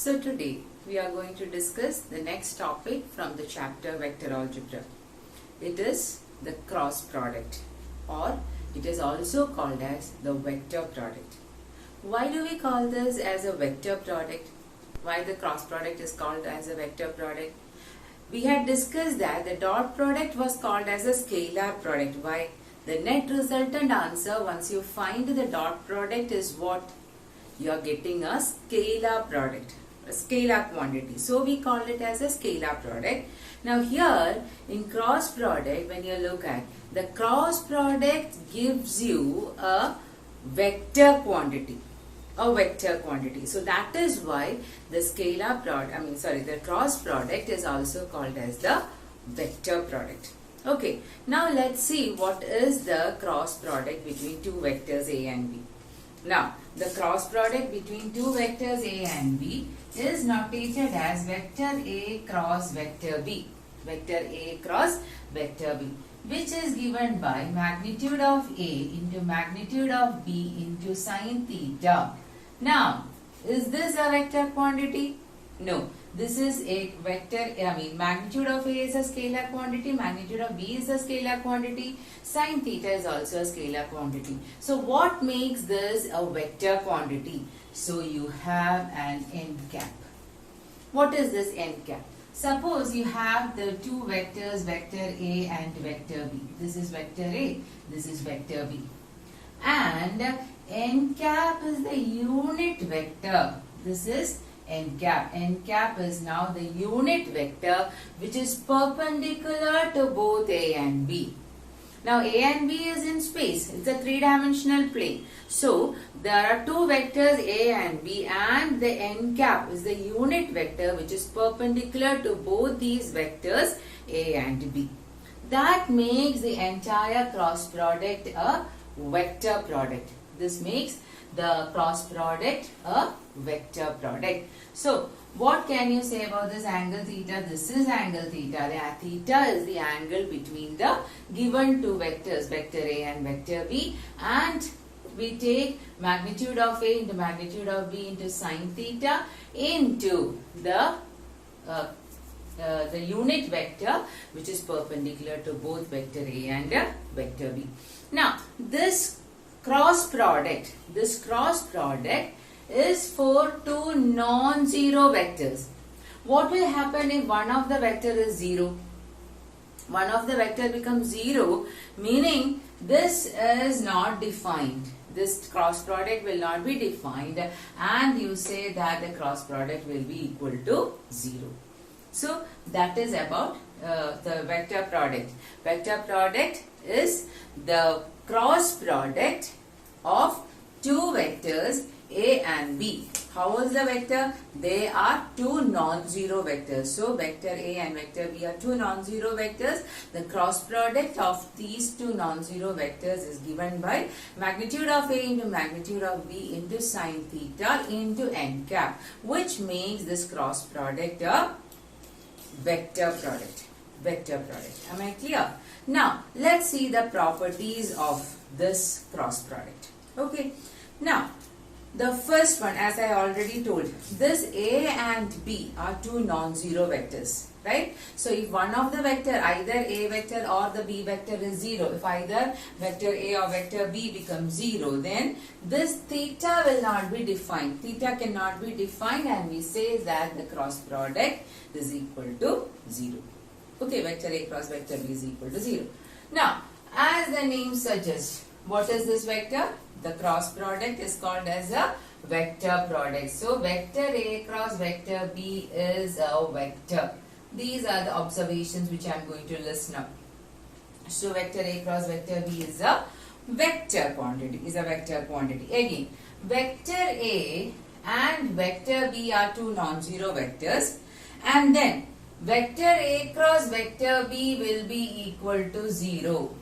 So today we are going to discuss the next topic from the chapter Vector Algebra. It is the cross product, or it is also called as the vector product. Why do we call this as a vector product? Why the cross product is called as a vector product? We had discussed that the dot product was called as a scalar product. Why? The net resultant answer once you find the dot product is what? You are getting a scalar product, a scalar quantity. So we call it as a scalar product. Now here in cross product, when you look at the cross product gives you a vector quantity. So that is why the scalar product, the cross product is also called as the vector product. Okay, now let's see what is the cross product between two vectors A and B. Now, the cross product between two vectors A and B is notated as vector A cross vector B. Vector A cross vector B, which is given by magnitude of A into magnitude of B into sine theta. Now, is this a vector quantity? No. This is a vector, magnitude of A is a scalar quantity, magnitude of B is a scalar quantity, sine theta is also a scalar quantity. So what makes this a vector quantity? So you have an end cap. What is this end cap? Suppose you have the two vectors, vector A and vector B. This is vector A, this is vector B. And end cap is the unit vector. This is end cap. End cap is now the unit vector which is perpendicular to both A and B. Now A and B is in space. It's a three-dimensional plane. So there are two vectors A and B, and the end cap is the unit vector which is perpendicular to both these vectors A and B. That makes the entire cross product a vector product. This makes the cross product a vector product. So what can you say about this angle theta? This is angle theta. The theta is the angle between the given two vectors, vector A and vector B, and we take magnitude of A into magnitude of B into sine theta into the unit vector which is perpendicular to both vector A and vector B. Now this cross product is for two non-zero vectors. What will happen if one of the vector is 0? One of the vector becomes 0, meaning this is not defined. This cross product will not be defined, and you say that the cross product will be equal to 0. So that is about the vector product. Vector product is the cross product of two vectors A and B. How is the vector? They are two non-zero vectors. So vector A and vector B are two non-zero vectors. The cross product of these two non-zero vectors is given by magnitude of A into magnitude of B into sine theta into end cap, which makes this cross product a vector product. Vector product. Am I clear? Now let's see the properties of this cross product. Okay. Now the first one, as I already told, this A and B are two non-zero vectors, right? So if one of the vector, either A vector or the B vector is 0, if either vector A or vector B becomes 0, then this theta will not be defined. Theta cannot be defined, and we say that the cross product is equal to 0. Okay, vector A cross vector B is equal to 0. Now, as the name suggests, what is this vector? The cross product is called as a vector product. So vector A cross vector B is a vector. These are the observations which I am going to list now. So vector A cross vector B is a vector quantity. Again, vector A and vector B are two non-zero vectors, and then vector A cross vector B will be equal to 0.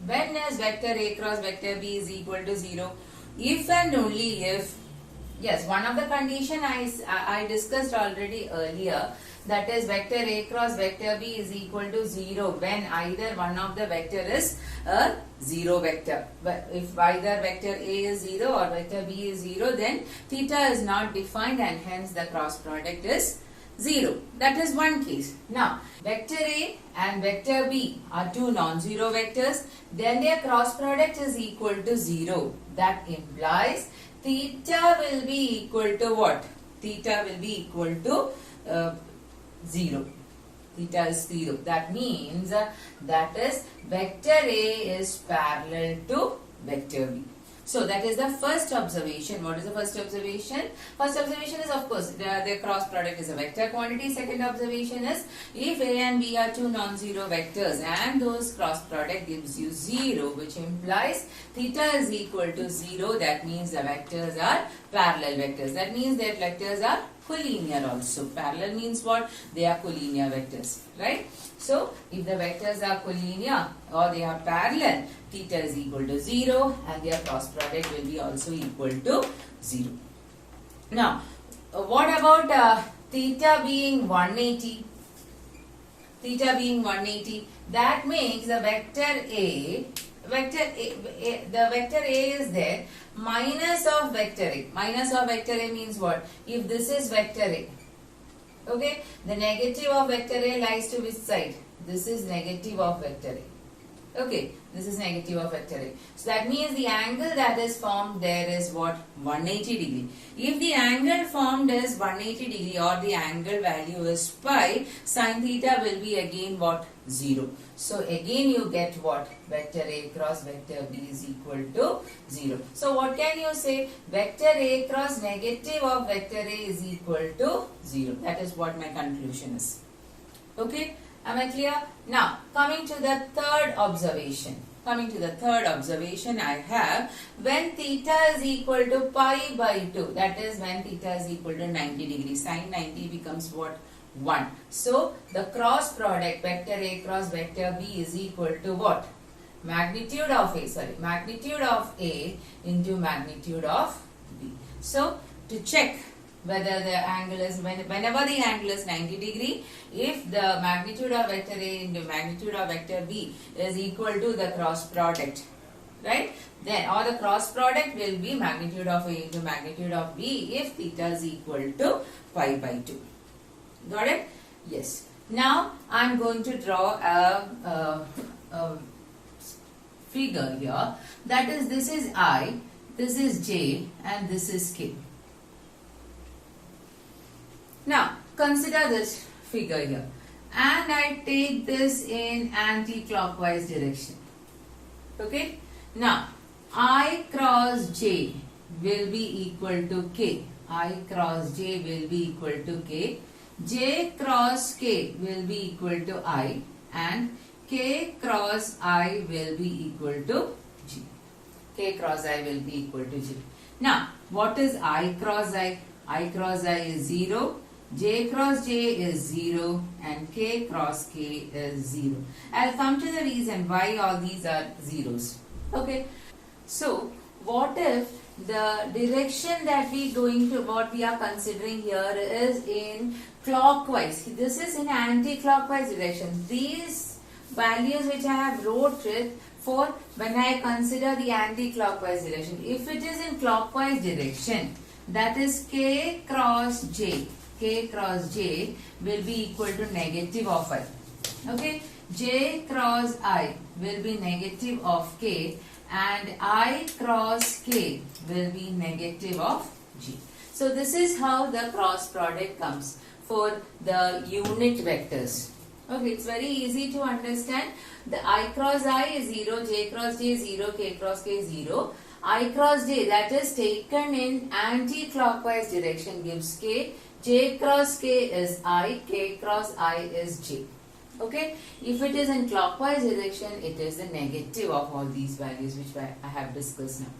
When is vector A cross vector B is equal to 0? If and only if, yes, one of the condition I discussed already earlier, that is vector A cross vector B is equal to 0 when either one of the vector is a 0 vector. But if either vector A is 0 or vector B is 0, then theta is not defined and hence the cross product is 0. That is one case. Now, vector A and vector B are two non-zero vectors. Then their cross product is equal to 0. That implies theta will be equal to what? Theta will be equal to 0. Theta is 0. That means that is vector A is parallel to vector B. So that is the first observation. What is the first observation? First observation is, of course, the cross product is a vector quantity. Second observation is, if A and B are two non-zero vectors and those cross product gives you 0, which implies theta is equal to 0. That means the vectors are parallel vectors. That means that vectors are collinear also. Parallel means what? They are collinear vectors, right? So, if the vectors are collinear or they are parallel, theta is equal to 0 and their cross product will be also equal to 0. Now, what about theta being 180? Theta being 180, that makes the vector A, the vector A is there, minus of vector A. Minus of vector A means what? If this is vector A, okay, the negative of vector A lies to which side? This is negative of vector A. Okay, this is negative of vector A. So that means the angle that is formed there is what? 180 degree. If the angle formed is 180 degree or the angle value is pi, sin theta will be again what? 0. So again you get what? Vector A cross vector B is equal to 0. So what can you say? Vector A cross negative of vector A is equal to 0. That is what my conclusion is. Okay? Am I clear? Now, coming to the third observation. I have when theta is equal to pi by 2. That is when theta is equal to 90 degrees. Sin 90 becomes what? 1. So, the cross product vector A cross vector B is equal to what? Magnitude of A into magnitude of B. So, to check whether the angle is, whenever the angle is 90 degree, if the magnitude of vector A into magnitude of vector B is equal to the cross product, right? Then, or the cross product will be magnitude of A into magnitude of B if theta is equal to pi by 2. Got it? Yes. Now, I am going to draw a figure here. That is, this is I, this is J and this is K. Now, consider this figure here and I take this in anti-clockwise direction. Okay? Now, I cross J will be equal to K. I cross J will be equal to K. J cross K will be equal to I and K cross I will be equal to G. K cross I will be equal to G. Now, what is I cross I? I cross I is 0. J cross J is 0 and K cross K is 0. I'll come to the reason why all these are zeros. Okay. So, what if the direction that what we are considering here is in clockwise. This is in anti-clockwise direction. These values which I have wrote it for when I consider the anti-clockwise direction. If it is in clockwise direction, that is K cross J. K cross J will be equal to negative of I. Okay. J cross I will be negative of K and I cross K will be negative of G. So this is how the cross product comes for the unit vectors. Okay, it's very easy to understand. The I cross I is 0, J cross J is 0, K cross K is 0. I cross J, that is taken in anti-clockwise direction, gives K. J cross K is I, K cross I is J. Okay, if it is in clockwise direction, it is the negative of all these values which I have discussed now.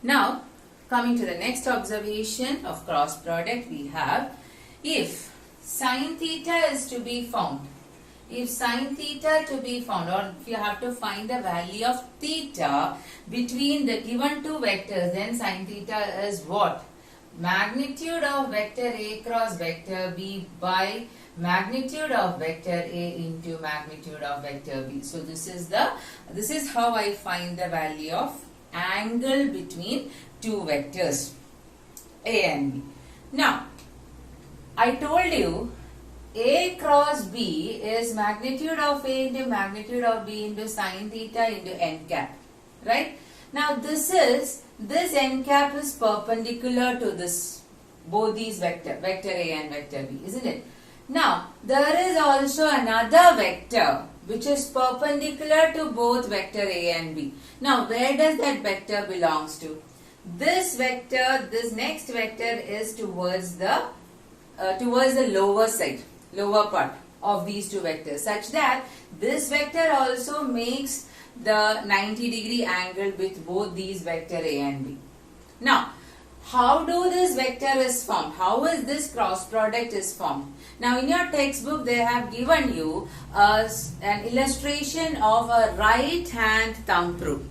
Now, coming to the next observation of cross product, we have if sin theta is to be found, if sin theta to be found, or if you have to find the value of theta between the given two vectors, then sin theta is what? Magnitude of vector A cross vector B by magnitude of vector A into magnitude of vector B. So this is how I find the value of angle between two vectors A and B. Now, I told you A cross B is magnitude of A into magnitude of B into sine theta into n cap, right? Now this n cap is perpendicular to both these vector A and vector B, isn't it? Now there is also another vector which is perpendicular to both vector A and B. Now where does that vector belongs to? This next vector is towards the lower part of these two vectors, such that this vector also makes the 90-degree angle with both these vector A and B. Now, how do this vector is formed? How is this cross product is formed? Now, in your textbook, they have given you an illustration of a right-hand thumb rule.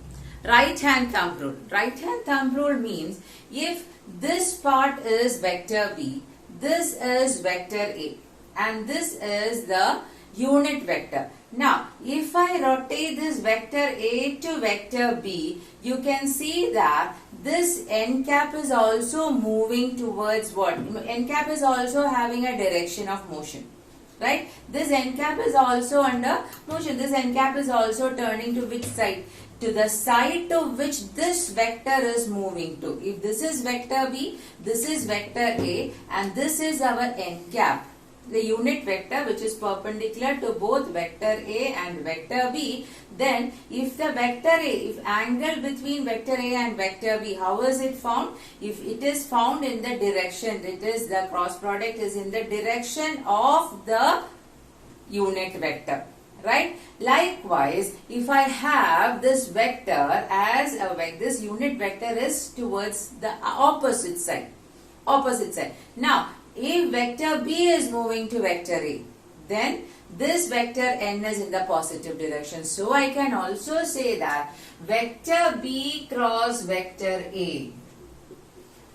Right-hand thumb rule. Right-hand thumb rule means if this part is vector B, this is vector A, and this is the unit vector. Now, if I rotate this vector A to vector B, you can see that this n cap is also moving towards what? N cap is also having a direction of motion, right? This n cap is also under motion. This n cap is also turning to which side? To the side to which this vector is moving to. If this is vector B, this is vector A, and this is our n cap, the unit vector which is perpendicular to both vector A and vector B, then if the vector A, if angle between vector A and vector B, how is it found? If it is found in the direction, it is the cross product is in the direction of the unit vector, right? Likewise, if I have this vector as a vector, this unit vector is towards the opposite side. Now, if vector B is moving to vector A, then this vector n is in the positive direction. So I can also say that vector B cross vector A.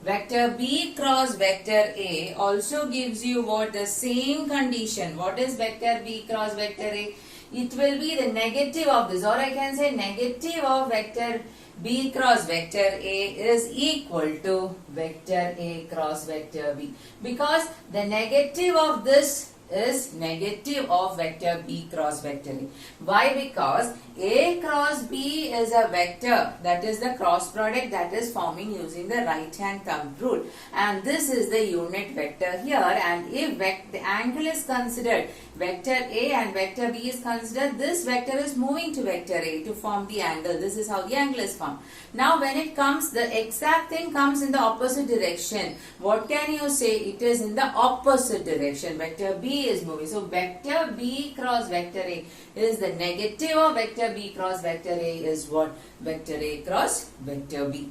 Vector B cross vector A also gives you what? The same condition. What is vector B cross vector A? It will be the negative of this, or I can say negative of vector B cross vector A is equal to vector A cross vector B, because the negative of this is negative of vector B cross vector A. Why? Because A cross B is a vector, that is the cross product that is forming using the right hand thumb rule, and this is the unit vector here. And if the angle is considered, vector A and vector B is considered, this vector is moving to vector A to form the angle. This is how the angle is formed. Now when it comes, the exact thing comes in the opposite direction. What can you say? It is in the opposite direction. Vector B is moving. So vector B cross vector A is the negative of vector B cross vector A is what? Vector A cross vector B.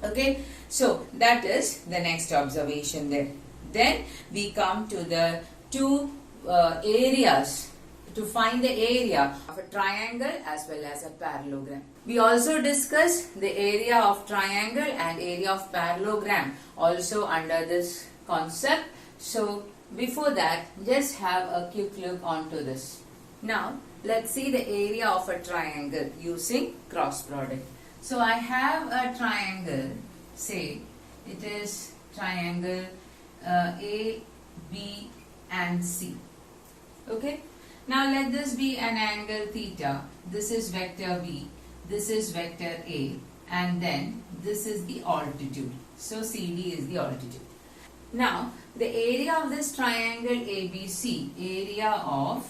Okay. So that is the next observation there. Then we come to the two areas to find the area of a triangle as well as a parallelogram. We also discussed the area of triangle and area of parallelogram also under this concept. So before that, just have a quick look onto this. Now let's see the area of a triangle using cross product. So I have a triangle, say it is triangle A, B and C. Okay. Now let this be an angle theta. This is vector B, this is vector A, and then this is the altitude. So CD is the altitude. Now the area of this triangle ABC, area of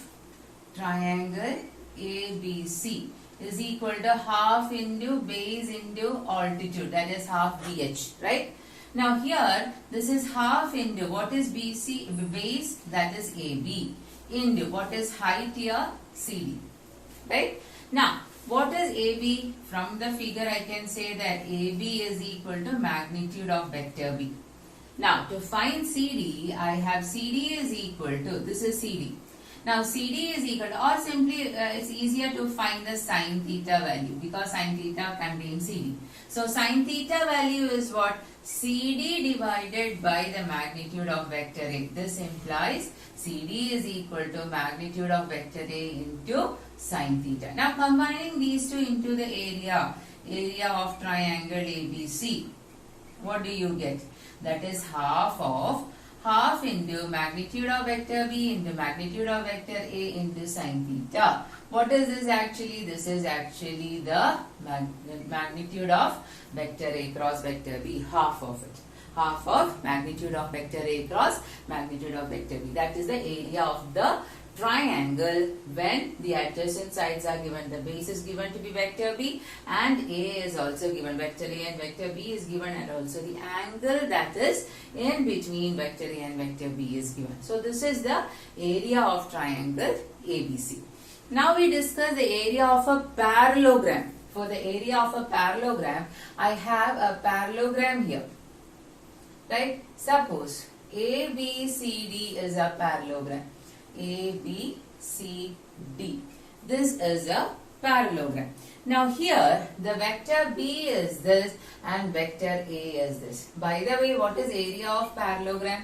triangle ABC is equal to half into base into altitude, that is half BH, right? Now here this is half into what is BC, base, that is AB, into what is height here, CD, right? Now what is AB? From the figure I can say that AB is equal to magnitude of vector B. Now to find CD, I have CD is equal to, this is CD. Now CD is equal to, or simply it's easier to find the sine theta value because sine theta contains CD. So sine theta value is what? CD divided by the magnitude of vector A. This implies CD is equal to magnitude of vector A into sine theta. Now combining these two into the area of triangle ABC, what do you get? That is half into magnitude of vector B into magnitude of vector A into sine theta. What is this actually? This is actually the magnitude of vector A cross vector B, half of it. Half of magnitude of vector A cross magnitude of vector B. That is the area of the triangle when the adjacent sides are given. The base is given to be vector B and A is also given. Vector A and vector B is given, and also the angle that is in between vector A and vector B is given. So this is the area of triangle ABC. Now we discuss the area of a parallelogram. For the area of a parallelogram, I have a parallelogram here. Right? Suppose ABCD is a parallelogram. ABCD. This is a parallelogram. Now here the vector B is this and vector A is this. By the way, what is area of parallelogram?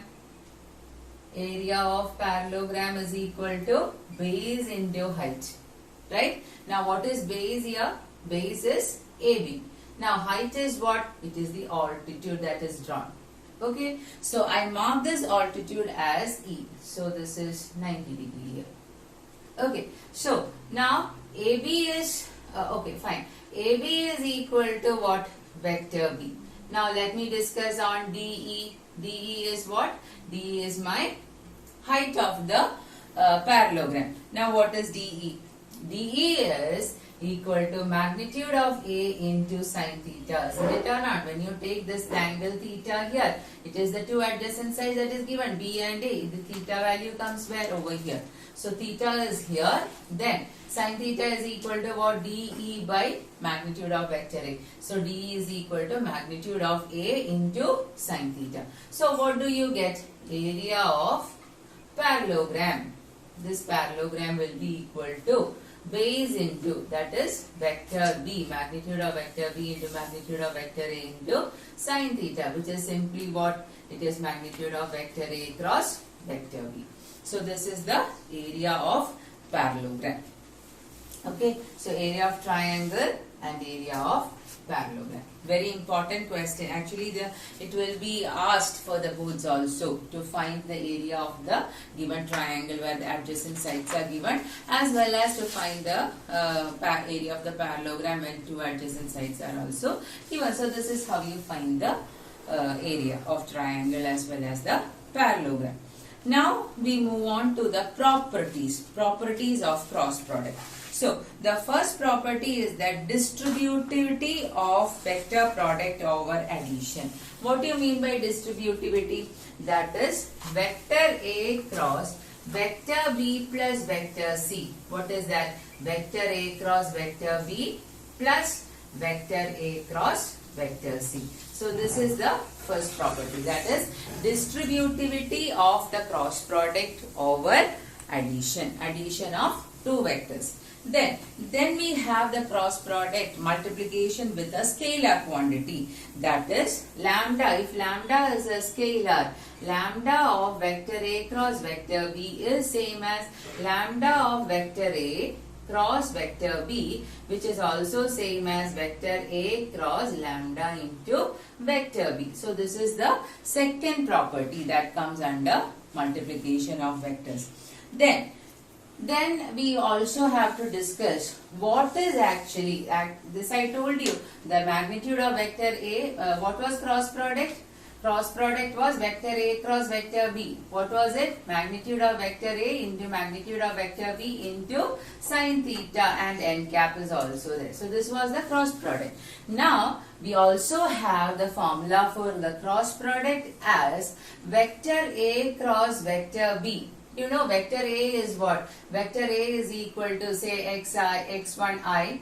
Area of parallelogram is equal to base into height. Right? Now what is base here? Base is AB. Now height is what? It is the altitude that is drawn. Okay, so I mark this altitude as E. So this is 90 degree here. Okay, so now AB is, okay fine. AB is equal to what? Vector B. Now let me discuss on DE. DE is what? DE is my height of the parallelogram. Now what is DE? DE is equal to magnitude of A into sine theta. Isn't it or not? When you take this angle theta here, it is the two adjacent sides that is given, B and A. The theta value comes where? Over here. So theta is here. Then sine theta is equal to what? DE by magnitude of vector A. So DE is equal to magnitude of A into sine theta. So what do you get? Area of parallelogram. This parallelogram will be equal to base into, that is vector B, magnitude of vector B into magnitude of vector A into sine theta, which is simply what? It is magnitude of vector A cross vector B. So this is the area of parallelogram. Okay, so area of triangle and area of parallelogram. Very important question. Actually, it will be asked for the boards also to find the area of the given triangle where the adjacent sides are given, as well as to find the area of the parallelogram when two adjacent sides are also given. So this is how you find the area of triangle as well as the parallelogram. Now we move on to the properties of cross product. So the first property is that distributivity of vector product over addition. What do you mean by distributivity? That is vector A cross vector B plus vector C. What is that? Vector A cross vector B plus vector A cross vector C. So this is the first property, that is distributivity of the cross product over addition of two vectors. Then we have the cross product multiplication with a scalar quantity, that is lambda. If lambda is a scalar, lambda of vector A cross vector B is same as lambda of vector A cross vector B, which is also same as vector A cross lambda into vector B. So this is the second property that comes under multiplication of vectors. Then we also have to discuss what is actually, this I told you, the magnitude of vector A, what was cross product? Cross product was vector A cross vector B. What was it? Magnitude of vector A into magnitude of vector B into sine theta, and n cap is also there. So this was the cross product. Now we also have the formula for the cross product as vector A cross vector B. You know vector A is what? Vector A is equal to say xi, x1i,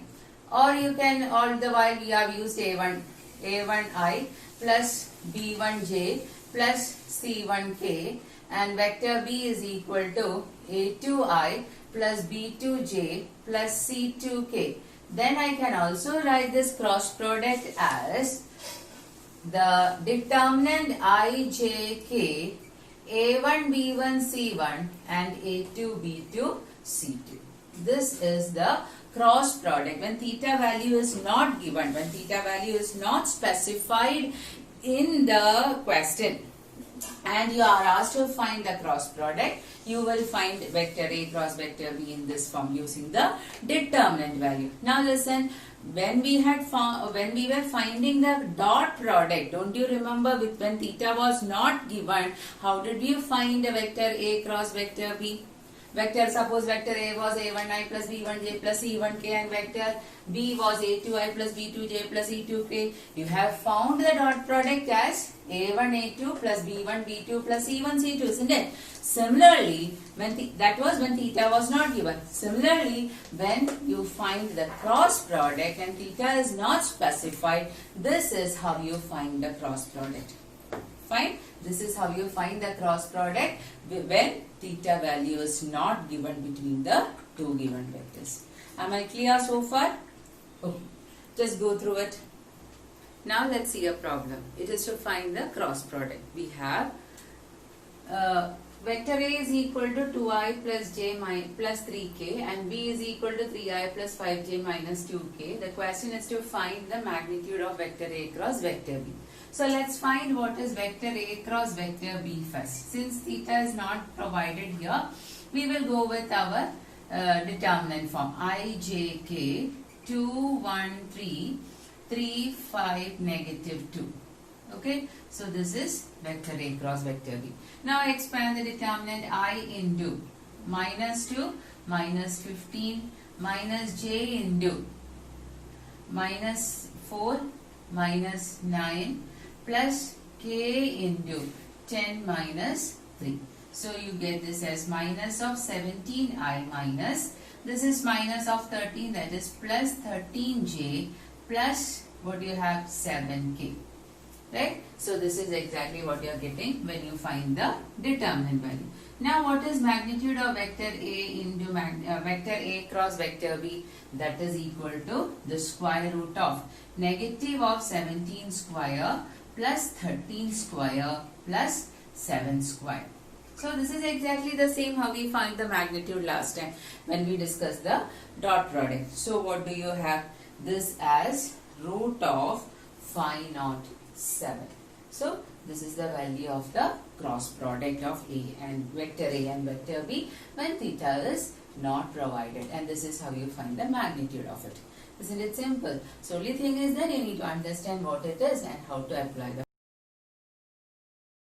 or you can, all the while we have used a1i plus b1j plus c1k, and vector B is equal to a2i plus b2j plus c2k. Then I can also write this cross product as the determinant I, J, K, A1, B1, C1 and A2, B2, C2. This is the cross product. When theta value is not given, when theta value is not specified in the question and you are asked to find the cross product, you will find vector A cross vector B in this form using the determinant value. Now listen, when we were finding the dot product, don't you remember when theta was not given, how did you find a vector A cross vector B? Suppose vector A was A1i plus B1j plus C1k and vector B was A2i plus B2j plus E2k. You have found the dot product as A1A2 plus B1B2 plus C1C2, isn't it? Similarly, that was when theta was not given. Similarly, when you find the cross product and theta is not specified, this is how you find the cross product. Fine? This is how you find the cross product when theta value is not given between the two given vectors. Am I clear so far? Oh, just go through it. Now let's see a problem. It is to find the cross product. We have vector A is equal to 2i plus j plus 3k and B is equal to 3i plus 5j minus 2k. The question is to find the magnitude of vector A cross vector B. So let's find what is vector A cross vector B first. Since theta is not provided here, we will go with our determinant form. I, J, K, 2, 1, 3, 3, 5, negative 2. Okay, so this is vector A cross vector B. Now expand the determinant I into minus 2, minus 15, minus j into minus 4, minus 9, plus k into 10 minus 3. So you get this as minus of 17i minus, this is minus of 13, that is plus 13j plus what you have 7k. Right? So this is exactly what you are getting when you find the determinant value. Now what is magnitude of vector A into vector A cross vector B? That is equal to the square root of negative of 17 square plus 13 square plus 7 square. So this is exactly the same how we find the magnitude last time when we discussed the dot product. So what do you have? This as root of 507. So this is the value of the cross product of A and vector B when theta is not provided, and this is how you find the magnitude of it. Isn't it simple? So only thing is that you need to understand what it is and how to apply the